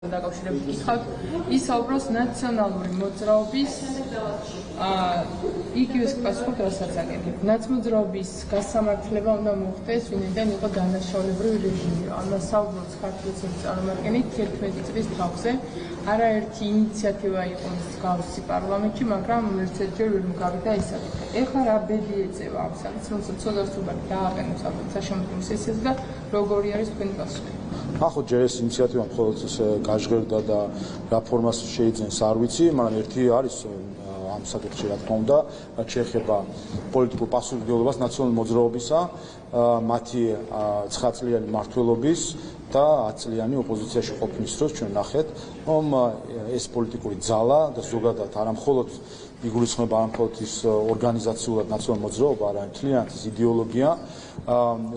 დაკავშირებით გითხავთ, ისაუბროს ნაციონალური მოძრაობის იგივეს პასუხს რასაც აკეთებ. ნაცმოძრაობის გასამართლება უნდა მოხდეს, ვინაიდან იყო დანაშაულებრივი რეჟიმი. ამას საუბრობს ქართული წარმომადგენლით 11 წლის თავზე. არაერთი ინიციატივა იყო მსგავსი პარლამენტში, მაგრამ ერთერთი ვერ მოგავიდა ისაკეთე. ეხლა რა ბედი ეწევა ამ საკითხს, რომელსაც ცოტა სუბანი დააყენებს ამ საშემოქმედო სესიაზე და როგორი არის თქვენი პასუხი? ახლა ჯერ ეს ინიციატივა მხოლოდ გაჟღერდა და რა ფორმას შეიძენს არ ვიცი, მაგრამ ერთი არის ამ საკითხში რა თქმა უნდა, რაც შეეხება პოლიტიკურ პასუხისმგებლობას ნაციონალური მოძრაობისა, მათი 9 წლიანი მმართველობის და 10 წლიანი ოპოზიციაში ყოფნის დროს ჩვენ ნახეთ, რომ ეს პოლიტიკური ძალა და ზოგადად არა მხოლოდ იგულისხმება არა მხოლოდ ის ორგანიზაციულად ნაციონალური მოძრაობა, არამედ მთლიანად ის იდეოლოგია,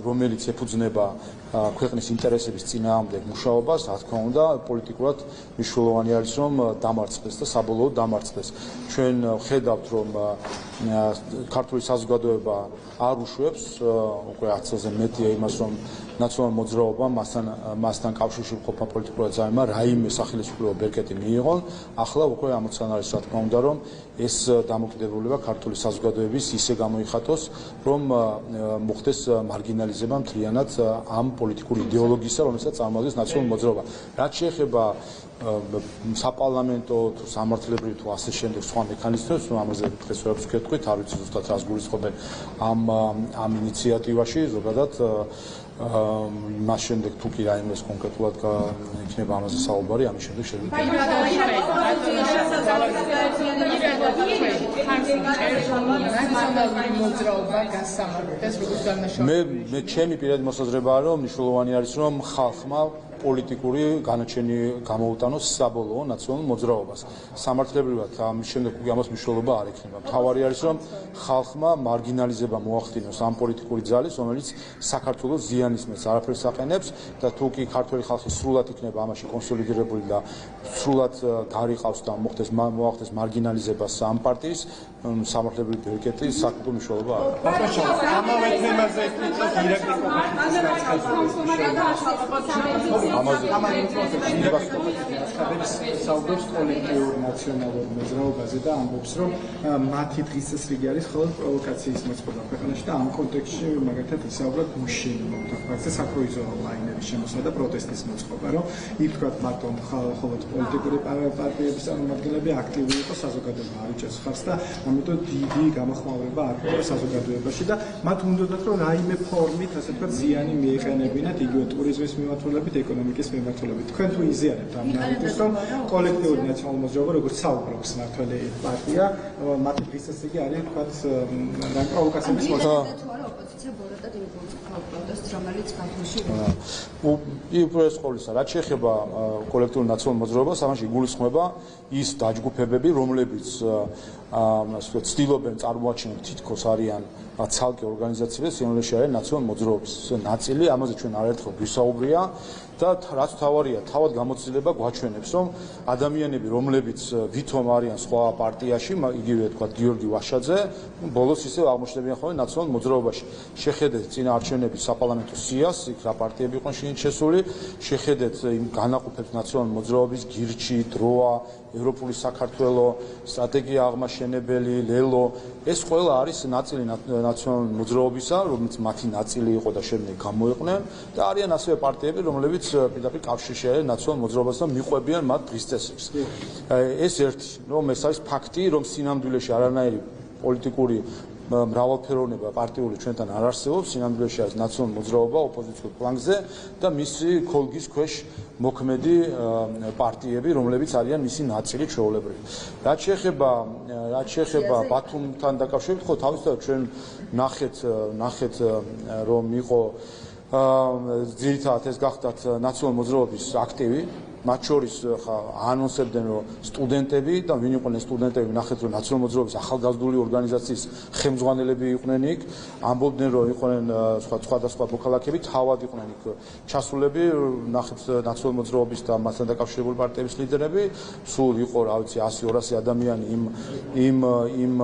რომელიც ეფუძნება ქვეყნის ინტერესების წინააღმდეგ მუშაობას, რა თქმა უნდა, პოლიტიკურად მნიშვნელოვანი არის, რომ დამარცხდეს და საბოლოოდ დამარცხდეს. ჩვენ ვხედავთ, რომ ქართული საზოგადოება არ უშვებს უკვე 10 წელზე მეტია იმას, რომ ნაციონალური მოძრაობა მასთან კავშირში მყოფა პოლიტიკურად ძალებმა რაიმე სახელმწიფო ბერკეტი მიიღონ. ახლა უკვე ამოცანა არის, რა თქმა უნდა, რომ ეს დამოკიდებულება ქართული საზოგადოების ისე გამოიხატოს, რომ მოხდეს მარგინალიზება მთლიანად ამ პოლიტიკური იდეოლოგიისა, რომელსაც წარმოადგენს ნაციონალური მოძრაობა. რაც შეეხება საპარლამენტო თუ სამართლებრივ თუ ასე შემდეგ სხვა მექანიზმებს, ამაზე დღეს ვერაფერს ვქეთქვით, არ ვიცი ზუსტად რას გულისხმობენ ამ ინიციატივაში, ზოგადად მას შემდეგ თუ კი რაიმეს კონკრეტულად იქნება ამაზე საუბარი, ამის შემდეგ შეგვიძლია. მე ჩემი პირადი მოსაზრებაა, რომ მნიშვნელოვანი არის, რომ ხალხმა პოლიტიკური განაჩენი გამოუტანოს საბოლოო ნაციონალურ მოძრაობას. სამართლებრივად ამის შემდეგ უკვე ამას მნიშვნელობა არ ექნება. მთავარი არის, რომ ხალხმა მარგინალიზება მოახდინოს ამ პოლიტიკური ძალის, რომელიც საქართველოს ზიანისმეს არაფერს აყენებს და თუ კი ქართველი ხალხი სრულად იქნება ამაში კონსოლიდირებული და სრულად გარიყავს და მოახდეს მარგინალიზებას ამ პარტიის სამართლებრივი ბერკეტი საკუთარ მნიშვნელობა არ აქვს. ამავე თემაზე საუბრობს კოლექტიურ ნაციონალურ მოძრაობაზე და ამბობს, რომ მათი დღის წესრიგი არის მხოლოდ პროვოკაციის მოწყობა ქვეყანაში და ამ კონტექსტში მაგალითად ისაუბრა გუშინ ფაქტზე საკროიზო ლაინების შემოსვლა და პროტესტის მოწყობა, რომ იქ თქვა მარტო მხოლოდ პოლიტიკური პარტიების წარმომადგენლები აქტიური იყო, საზოგადოება არ უჭერს ხარს და ამიტომ დიდი გამოხმაურება არ ქონდა საზოგადოებაში და მათ უნდათ რომ რაიმე ფორმით ასე თქვა ზიანი მიეყენებინათ იგივე ტურიზმის მიმართულებით, ეკონომიკის მიმართულებით. თქვენ თუ იზიარებთ ამ ნარატივს, რომ კოლექტიური ნაციონალური მოძრაობა როგორც საუბრობს მართველი პარტია, მათი დღის წესრიგი არის თქვა რა პროვოკაციების მოწყობა. ოპოზიცია ბოროტად იმპულსებს პროტესტს, რომელიც ქართულში უპირველეს ყოვლისა, რაც შეეხება კოლექტიურ ნაციონალურ მოძრაობას, ამაში იგულისხმება ის დაჯგუფებები, რომლებიც ცდილობენ წარმოაჩინონ თითქოს არიან ცალკე ორგანიზაციებს, რომელშიც არის ნაციონალური მოძრაობის ნაწილი, ამაზე ჩვენ არაერთხელ გვისაუბრია და რაც თავარია, თავად გამოცდილება გვაჩვენებს, რომ ადამიანები, რომლებიც ვითომ არიან სხვა პარტიაში, იგივე თქვა გიორგი ვაშაძე, ბოლოს ისევ აღმოჩნდებიან ხოლმე ნაციონალურ მოძრაობაში. შეხედეთ წინა არჩევნების საპარლამენტო სიას, იქ რა პარტიები იყვნენ შესული, შეხედეთ იმ განაყოფებს ნაციონალური მოძრაობის გირჩი, დროა, ევროპული საქართველო, სტრატეგია აღმაშენებელი, ლელო, ეს ყველა არის ნაწილი ნაციონალური მოძრაობისა, რომელიც მათი ნაწილი იყო და შემდეგ გამოიყვნენ და არიან ასევე პარტიები, რომლებიც პირდაპირ კავშირში არიან ნაციონალურ მოძრაობას და მიყვებიან მათ დღის წესრიგს. ეს ერთი, რომ ეს არის ფაქტი, რომ სინამდვილეში არანაირი პოლიტიკური მრავალფეროვნება პარტიული ჩვენთან არ არსებობს, სინამდვილეში არის ნაციონალური მოძრაობა ოპოზიციურ ფლანგზე და მისი ქოლგის ქვეშ მოქმედი პარტიები, რომლებიც არიან მისი ნაწილი ჩვეულებრივ. რაც შეეხება ბათუმთან დაკავშირებით, ხო თავისთავად ჩვენ ნახეთ რომ იყო ძირითადად ეს გახდათ ნაციონალური მოძრაობის აქტივი, მათ შორის ანონსებდნენ, რომ სტუდენტები და ვინ იყვნენ სტუდენტები, ნახეთ რომ ნაციონალური მოძრაობის ახალგაზრდული ორგანიზაციის ხელმძღვანელები იყვნენ იქ, ამბობდნენ რომ იყვნენ სხვადასხვა მოქალაქეები, თავად იყვნენ იქ ჩასულები, ნახეთ ნაციონალური მოძრაობის და მასთან დაკავშირებული პარტიების ლიდერები, სულ იყო რა ვიცი 100-200 ადამიანი იმ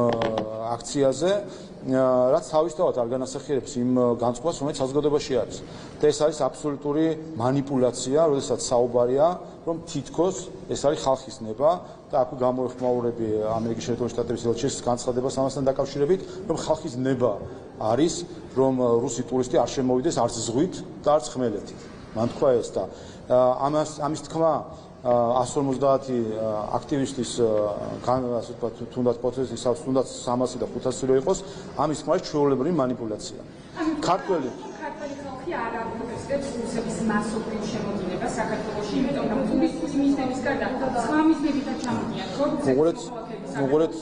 აქციაზე. რაც თავისთავად არ განასახიერებს იმ განწყობას, რომელიც საზოგადოებაში არის. და ეს არის აბსოლუტური მანიპულაცია, როდესაც საუბარია, რომ თითქოს ეს არის ხალხის ნება და აქ გამოეხმაურები ამერიკის შეერთებული შტატების ელჩის განცხადებას ამასთან დაკავშირებით, რომ ხალხის ნება არის, რომ რუსი ტურისტი არ შემოვიდეს არც ზღვით და არც ხმელეთით. მან თქვა ეს და ამის თქმა 150 აქტივისტის ასე ვთქვათ, თუნდაც პროცესის, თუნდაც 300 და 500 რო იყოს, ამის თქმა არის ჩვეულებრივი манипуляცია. ქართველი ხალხი არ აკონტესტებს რუსების მასობრივ შემოდინება საქართველოში, იმიტომ რომ ტურისტული მიზნების გარდა სხვა მიზნებითაც ჩამოდიან, მოგვერეთ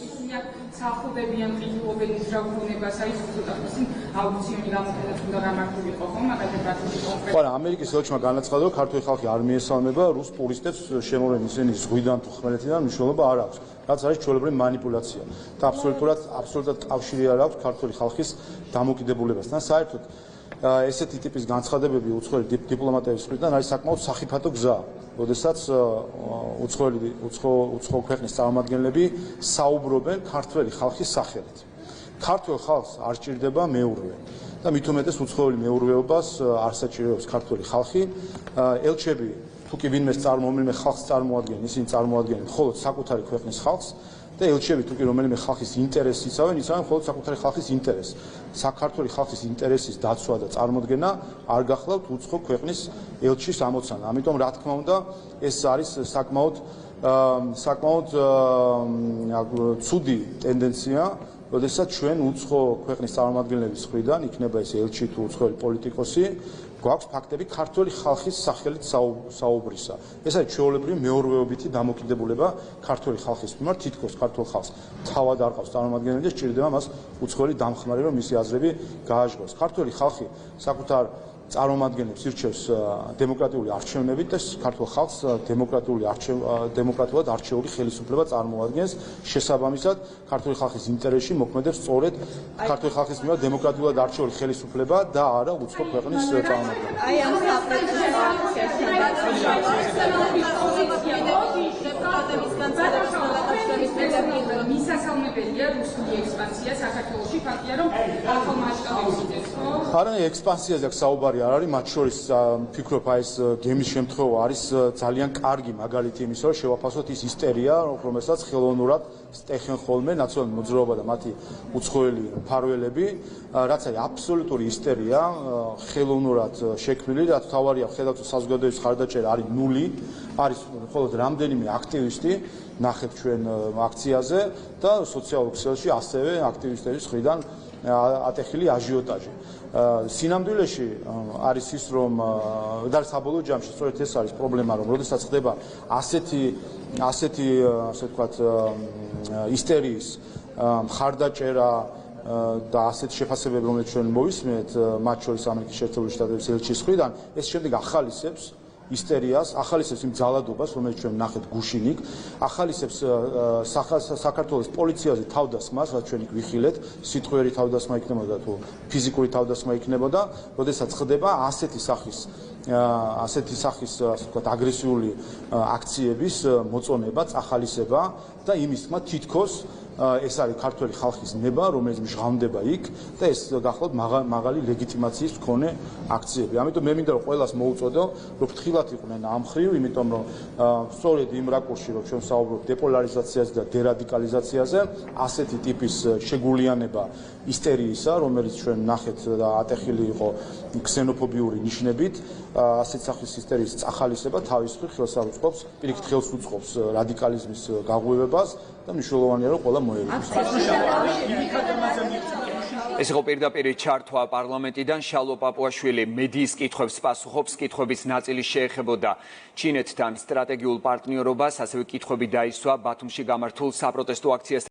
სახლდებიან, ყიდულობენ მიზრაუბნებას, აი ცოტათვისი აუქციონი გამოხდეთ, უნდა გამართულიყო ხომ, მაგალითად კონკრეტულად. ხო, ამერიკის ელჩმა განაცხადა, რომ ქართული ხალხი არ მიესალმება რუს ტურისტებს შემოვლენ ისინი ზღვიდან თუ ხმელეთიდან, მნიშვნელობა არ აქვს. რაც არის ჩვეულებრივი манипуляცია და აბსოლუტურად კავშირი არ აქვს ქართული ხალხის დამოკიდებულებასთან. საერთოდ ესეთი ტიპის განცხადებები უცხოელი დიპლომატების მხრიდან არის საკმაოდ სახიფათო გზა, როდესაც უცხო ქვეყნის წარმომადგენლები საუბრობენ ქართველი ხალხის სახელით. ქართულ ხალხს არ სჭირდება მეურვე და მით უმეტეს უცხოელი მეურვეობას არ საჭიროებს ქართული ხალხი. ელჩები თუ კი ვინმე ხალხს წარმოადგენენ, ისინი წარმოადგენენ მხოლოდ საკუთარი ქვეყნის ხალხს და ელჩები თუ კი რომელიმე ხალხის ინტერესს იცავენ მხოლოდ საკუთარი ხალხის ინტერესს. საქართველოს ხალხის ინტერესის დაცვა და წარმოდგენა არ გახლავთ უცხო ქვეყნის ელჩის ამოცანა. ამიტომ რა თქმა უნდა ეს არის საკმაოდ ცუდი ტენდენცია, როდესაც ჩვენ უცხო ქვეყნის წარმომადგენლების მხრიდან, იქნება ეს ელჩი თუ უცხოელი პოლიტიკოსი, გვაქვს ფაქტები ქართული ხალხის სახელით საუბრისა. ეს არის ჩვეულებრივი მეურვეობითი დამოკიდებულება ქართული ხალხის მიმართ, თითქოს ქართულ ხალხს თავად არ ყავს წარმომადგენელი და სჭირდება მას უცხოელი დამხმარე, რომ მისი აზრები გააჟღოს. ქართული ხალხი საკუთარ წარმომადგენლებს ირჩევს დემოკრატიული არჩევნებით და ქართულ ხალხს დემოკრატულად არჩეული ხელისუფლება წარმოადგენს. შესაბამისად, ქართული ხალხის ინტერესში მოქმედებს სწორედ ქართული ხალხის მიმართ დემოკრატიულად არჩეული ხელისუფლება და არა უცხო ქვეყნის წარმომადგენლები. აი ამ საპროტესტო აქციასთან მისასალმებელია რუსული ექსპანსია საქართველოში, ფაქტია რომ ახალ მასშტაბებს იწევს, ხო? არა, ექსპანსიაზე აქ საუბარი არ არის, მათ შორის ფიქრობ აი ეს გემის შემთხვევა არის ძალიან კარგი მაგალითი იმისა, რომ შევაფასოთ ის ისტერია, რომელსაც ხელოვნურად სტეხენ ხოლმე ნაციონალური მოძრაობა და მათი უცხოელი მფარველები, რაც არის აბსოლუტური ისტერია, ხელოვნურად შექმნილი, რაც თავარია ხედავთ საზოგადოების ხარდაჭერა არის ნული, არის მხოლოდ რამდენიმე აქტივისტი ნახეთ ჩვენ აქციაზე და სოციალურ ქსელში ასევე აქტივისტების მხრიდან ატეხილი აჟიოტაჟი. სინამდვილეში არის ის, რომ და საბოლოო ჯამში სწორედ ეს არის პრობლემა, რომ როდესაც ხდება ასეთი ასე ვთქვათ ისტერიის მხარდაჭერა და ასეთ შეფასებები, რომელიც ჩვენ მოვისმენთ, მათ შორის ამერიკის შეერთებული შტატების ელჩის მხრიდან, ეს შემდეგ ახალისებს ისტერიას, ახალისებს იმ ძალადობას, რომელიც ჩვენ ნახეთ გუშინიკ, ახალისებს საქართველოს პოლიციაზე თავდასხმას, რაც ჩვენ იქ ვიხილეთ, სიტყვიერი თავდასხმა იქნებოდა თუ ფიზიკური თავდასხმა იქნებოდა, როდესაც ხდება ასეთი სახის ასე ვთქვათ აგრესიული აქციების მოწონება, წახალისება და იმის თქმა თითქოს ეს არის ქართველი ხალხის ნება, რომელიც მჟღავნდება იქ და ეს გახლავთ მაღალი ლეგიტიმაციის მქონე აქციები. ამიტომ მე მინდა რომ ყველას მოუწოდო, რომ ფრთხილად იყვნენ ამ მხრივ, იმიტომ რომ სწორედ იმ რაკურსში, რომ ჩვენ საუბრობთ დეპოლარიზაციაზე და დერადიკალიზაციაზე, ასეთი ტიპის შეგულიანება ისტერიისა, რომელიც ჩვენ ნახეთ და ატეხილი იყო ქსენოფობიური ნიშნებით, ასეთ სახის ისტერიის წახალისება თავის მხრივ ხელს არ უწყობს, პირიქით ხელს უწყობს რადიკალიზმის გაღვივებას და მნიშვნელოვანია რომ ყველა მოერგოს. ეს იყო პირდაპირ ჩართვა პარლამენტიდან. შალვა პაპუაშვილი მედიის კითხვებს პასუხობს. კითხვების ნაწილი შეეხებოდა ჩინეთთან სტრატეგიულ პარტნიორობას, ასევე კითხვები დაისვა ბათუმში გამართულ საპროტესტო აქციას.